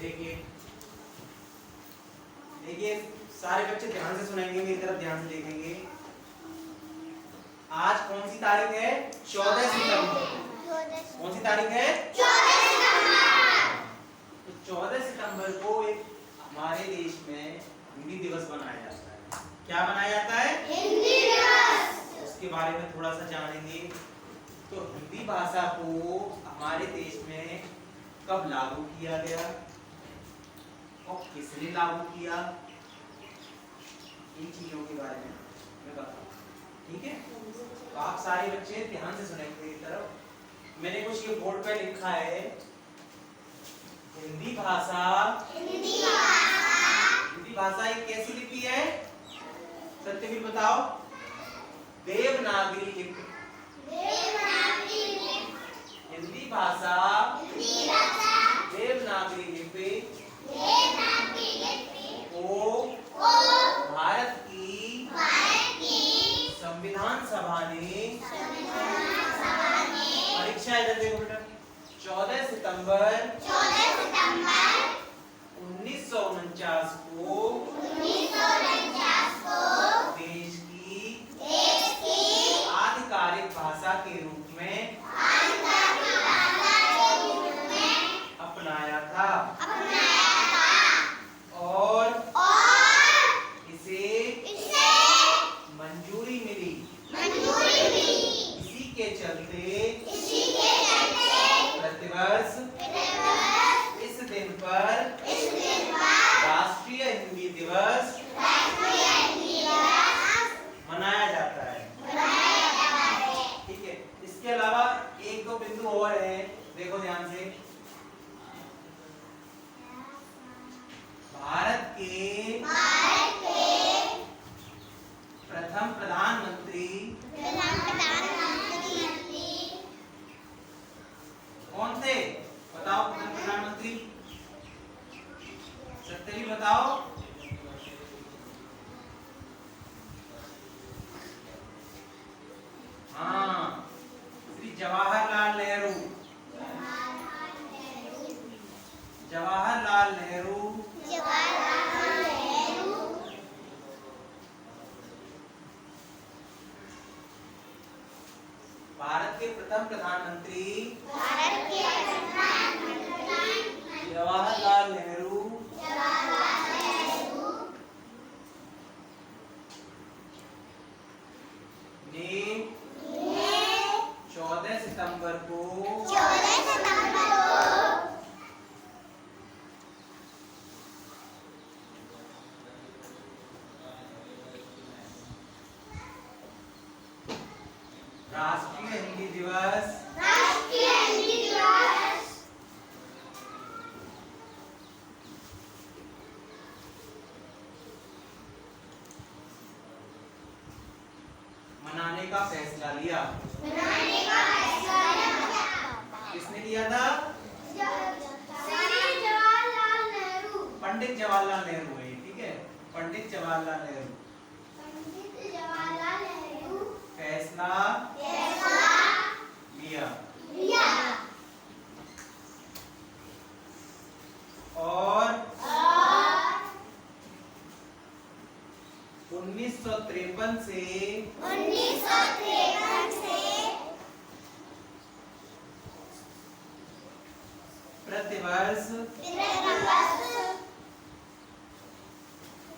देखिए देखिए सारे बच्चे ध्यान से सुनेंगे, मेरी तरफ ध्यान से देखेंगे। आज कौन सी तारीख है? 14 सितंबर। कौन सी तारीख है? 14 सितंबर। तो 14 सितंबर को एक हमारे देश में हिंदी दिवस मनाया जाता है। क्या मनाया जाता है? हिंदी दिवस। उसके बारे में थोड़ा सा जानेंगे। तो हिंदी भाषा को हमारे देश में कब लागू किया गया और किसने लागू किया, इन चीजों के बारे में मैं बताऊं। ठीक है, तो आप सारे बच्चे ध्यान से सुनेंगे मेरी तरफ। मैंने कुछ ये बोर्ड पे लिखा है, हिंदी भाषा एक कैसी लिपि है? सत्यवीर बताओ। देवनागरी लिपि। हिंदी भाषा देवनागरी लिपि को भारत की संविधान सभा ने परीक्षा इधर देखो बेटा 14 सितंबर 1949 को देश की आधिकारिक भाषा के रूप में अपनाया था और इसे मंजूरी मिली। इसी के चलते प्रतिवर्ष इस दिन पर राष्ट्रीय हिंदी दिवस मनाया जाता है। ठीक है, इसके अलावा एक दो बिंदु और है, देखो ध्यान से। भारत के प्रथम प्रधानमंत्री कौन थे? बताओ प्रथम प्रधानमंत्री। सत्यवीर बताओ। हाँ, श्री जवाहरलाल नेहरू। जवाहरलाल नेहरू भारत के प्रथम प्रधानमंत्री जवाहरलाल नेहरू ने 14 सितंबर को राष्ट्रीय हिंदी दिवस मनाने का फैसला लिया। किसने लिया था? पंडित जवाहरलाल नेहरू है। ठीक है, पंडित जवाहरलाल नेहरू फैसला लिया और 1953 से प्रतिवर्ष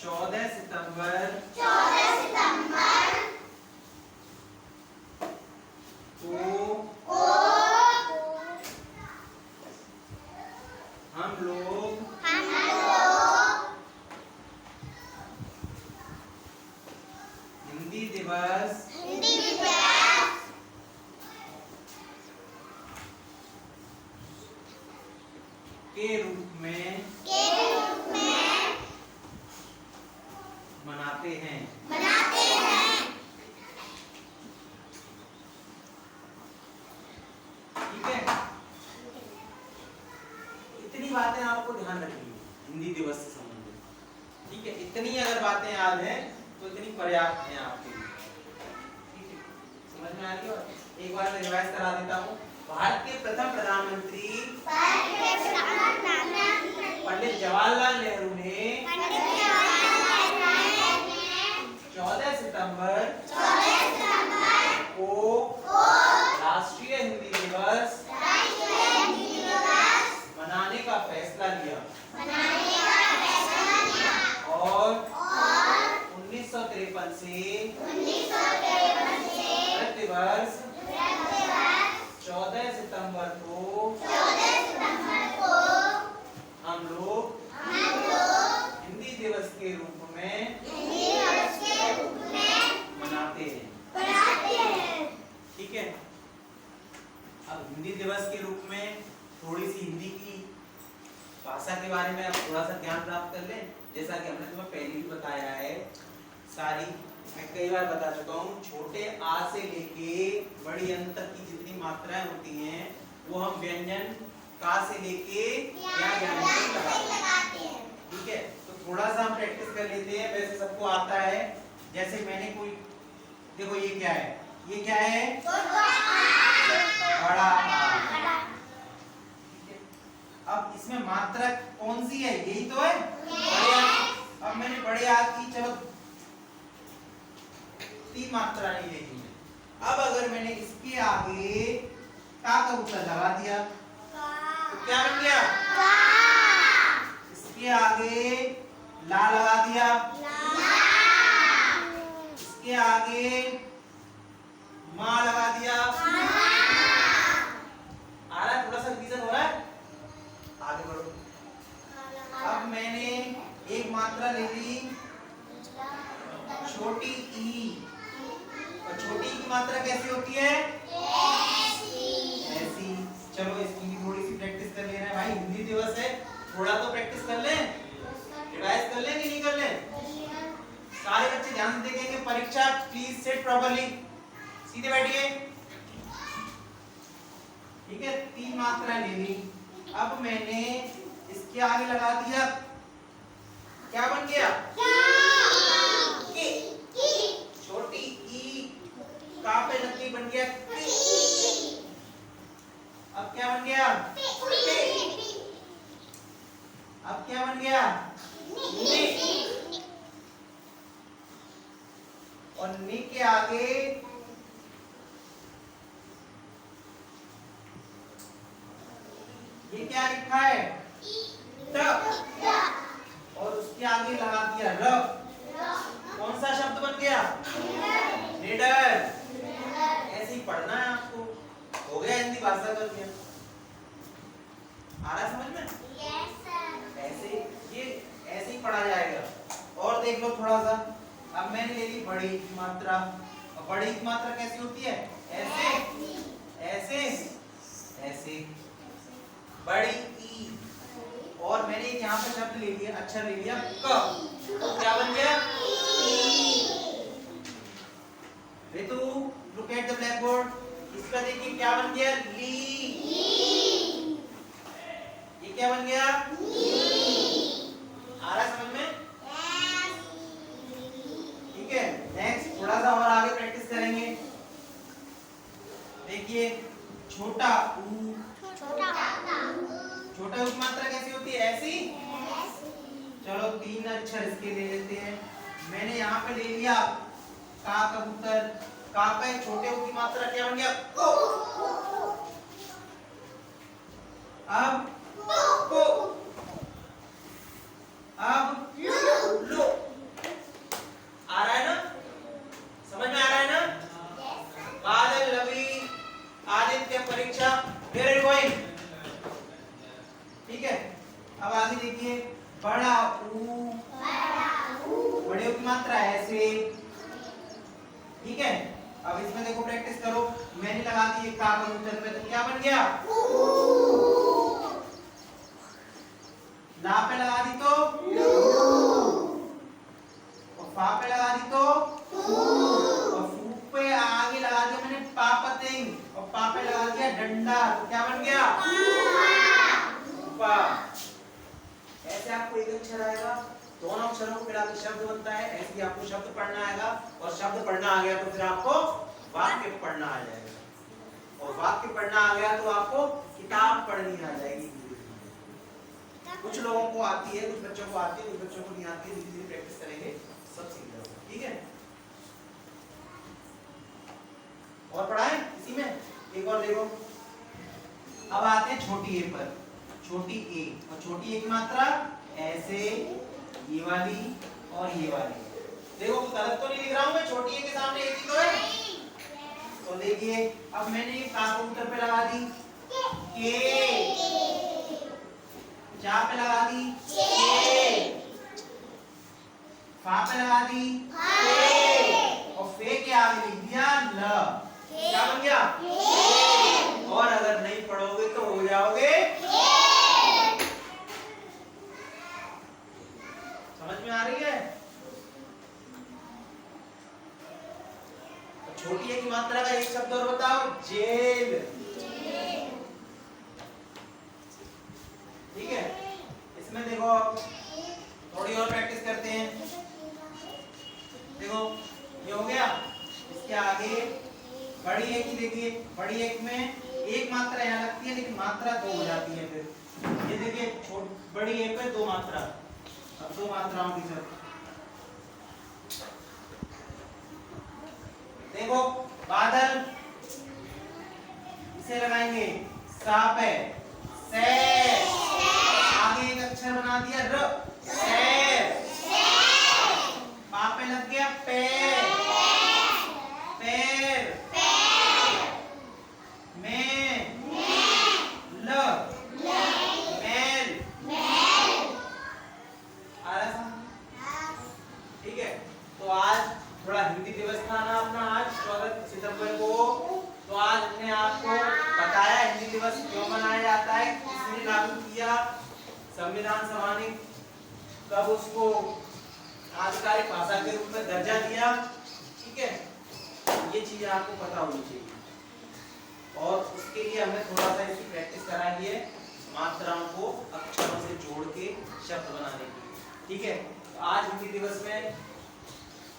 14 सितंबर को हम लोग हिंदी दिवस के रूप में मनाते हैं। ठीक है, इतनी बातें आपको ध्यान रखनी है हिंदी दिवस से संबंधित। ठीक है, इतनी अगर बातें याद हैं तो इतनी पर्याप्त हैं आपके लिए। ठीक है, समझ में आ रही है? एक बार मैं रिवाइज करा देता हूँ। भारत के प्रथम प्रधानमंत्री से प्रतिवर्ष 14 सितंबर को हम लोग हिंदी दिवस के रूप में मनाते हैं। ठीक है, अब हिंदी दिवस के रूप में थोड़ी सी हिंदी की भाषा के बारे में अब थोड़ा सा ज्ञान प्राप्त कर लें। जैसा कि हमने तुम्हें पहले भी बताया है, सारी मैं कई बार बता चुका हूँ, छोटे आ से लेके बड़ी अंत तक की जितनी मात्राएं होती हैं वो हम व्यंजन का से लेके या लगाते हैं। ठीक है, तो थोड़ा सा हम प्रैक्टिस कर लेते हैं। वैसे सबको आता है। जैसे मैंने कोई, देखो ये क्या है, ये क्या है, बड़ा आ। अब इसमें मात्रा कौन सी है, यही तो है, बड़े आ। अब मैंने बड़े आ की चलो 3 मात्रा नहीं ले ली। अब अगर मैंने इसके आगे का उत्तर लगा दिया तो क्या बन गया, इसके आगे ला लगा दिया, इसके आगे माँ लगा दिया। आ रहा है, थोड़ा सा रिवीजन हो रहा है, आगे बढ़ो। अब मैंने एक मात्रा ले ली छोटी ई, और छोटी की मात्रा कैसी होती है, ऐसी। चलो इसकी भी थोड़ी सी प्रैक्टिस कर ले रहे हैं भाई, हिंदी दिवस है, थोड़ा तो प्रैक्टिस कर लें, रिवाइज कर लें कि नहीं कर लें। सारे बच्चे ध्यान से देखेंगे परीक्षा। प्लीज सिट प्रॉपर्ली, सीधे बैठिए। ठीक है, 3 मात्रा ले ली। अब मैंने इसके आगे लगा दिया, क्या बन गया, छोटी ई, का पे लगी बन गया, अब क्या बन गया, अब क्या बन गया, और नी के आगे ये क्या लिखा है, ट, और उसके आगे लगा दिया र। कौन सा शब्द बन गया, निडर। ऐसे ही पढ़ना है आपको, हो गया हिंदी भाषा का ज्ञान। आ रहा समझ में? Yes sir. ऐसे ये ऐसे ही पढ़ा जाएगा। और देख लो थोड़ा सा, अब मैंने ले ली बड़ी की मात्रा, और बड़ी की मात्रा कैसी होती है, ऐसे ऐसे ऐसे, बड़ी ई। और मैंने एक यहाँ पे शब्द ले लिया, अक्षर ले लिया क, तो क्या बन गया, Ritu look at the black board. इसका देखिए क्या बन गया, ली। ये क्या बन गया, आ रहा समझ में? ठीक है, नेक्स्ट थोड़ा सा और आगे प्रैक्टिस करेंगे। देखिए छोटा ऊ, छोटा ऊ की मात्रा कैसी होती है, ऐसी। चलो 3 अक्षर इसके ले लेते हैं। मैंने यहाँ पे ले लिया का कबूतर, का पे छोटे ऊ की मात्रा क्या बन गया, को। अब को, अब लो। आ रहा है ना, समझ में आ रहा है ना? बादल, रवि, आदित्य, परीक्षा, वेयर आर यू गोइंग? ठीक है, अब आगे देखिए बड़ा ऊ, बड़े ऊ की मात्रा ऐसे। ठीक है, अब इसमें देखो प्रैक्टिस करो। मैंने लगा दी का कबूतर पे, तो क्या बन गया, ला पे लगा दी तो लू, और फा पे लगा दी तो फू, और फू पे आगे लगा दिया मैंने पापतिंग, और पा पे लगा दिया डंडा, तो क्या बन गया, पा। ऐसे आपको एक अक्षर आएगा, दोनों अक्षरों को मिला के शब्द बनता है। ऐसे ही आपको शब्द पढ़ना आएगा, और शब्द पढ़ना आ गया तो फिर आपको वाक्य पढ़ना आ जाएगा, और वाक्य पढ़ना आ गया तो आपको किताब पढ़नी आ जाएगी। कुछ लोगों को आती है, कुछ बच्चों को आती है, कुछ बच्चों को नहीं आती है। धीरे धीरे प्रैक्टिस करेंगे, सब सीख जाओगे। ठीक है, और पढ़ाएं इसी में एक और देखो। अब आते हैं छोटी ए पर। छोटी ए, और छोटी ए की मात्रा ऐसे, ये वाली और ये वाली। देखो कुछ गलत तो नहीं लिख रहा हूँ मैं, छोटी ए के सामने एक ही तो है। तो देखिए अब मैंने का को उत्तर पे लगा दी के, चा पे लगा दी के, फा पे लगा दी फे, और फे के आगे लिख दिया ल। क्या बन गया? और अगर नहीं पढ़ोगे तो हो जाओगे। समझ में आ रही है? तो छोटी ए की मात्रा का एक शब्द और बताओ, जेल। ठीक है, इसमें देखो थोड़ी और प्रैक्टिस करते हैं। देखो ये हो गया, इसके आगे बड़ी एक ही देखिए, बड़ी एक में एक मात्रा यहाँ लगती है लेकिन मात्रा दो हो जाती है। फिर ये देखिए बड़ी एक पे दो मात्रा, अब दो मात्राओं की जरूरत। देखो बादल, इसे लगाएंगे सा पे, से, आगे एक अक्षर बना दिया र, सैर। पा पे लग गया पे, पैर। में, ल, मैल। आ रहा समझ? ठीक है, तो आज थोड़ा हिंदी दिवस था ना अपना, आज 14 सितंबर को। तो आज हमने आपको बताया हिंदी दिवस क्यों मनाया जाता है, किसने लागू किया, संविधान सभा ने कब उसको आधिकारिक भाषा के रूप में दर्जा दिया। ठीक है, ये चीजें आपको पता होनी चाहिए। और उसके लिए हमें थोड़ा सा इसकी प्रैक्टिस कराई है, मात्राओं को अक्षरों से जोड़ के शब्द बनाने की। ठीक है, तो आज हिंदी दिवस में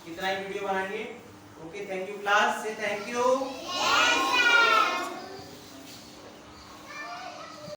इतना ही वीडियो बनाएंगे। ओके, थैंक यू क्लास, से थैंक यू।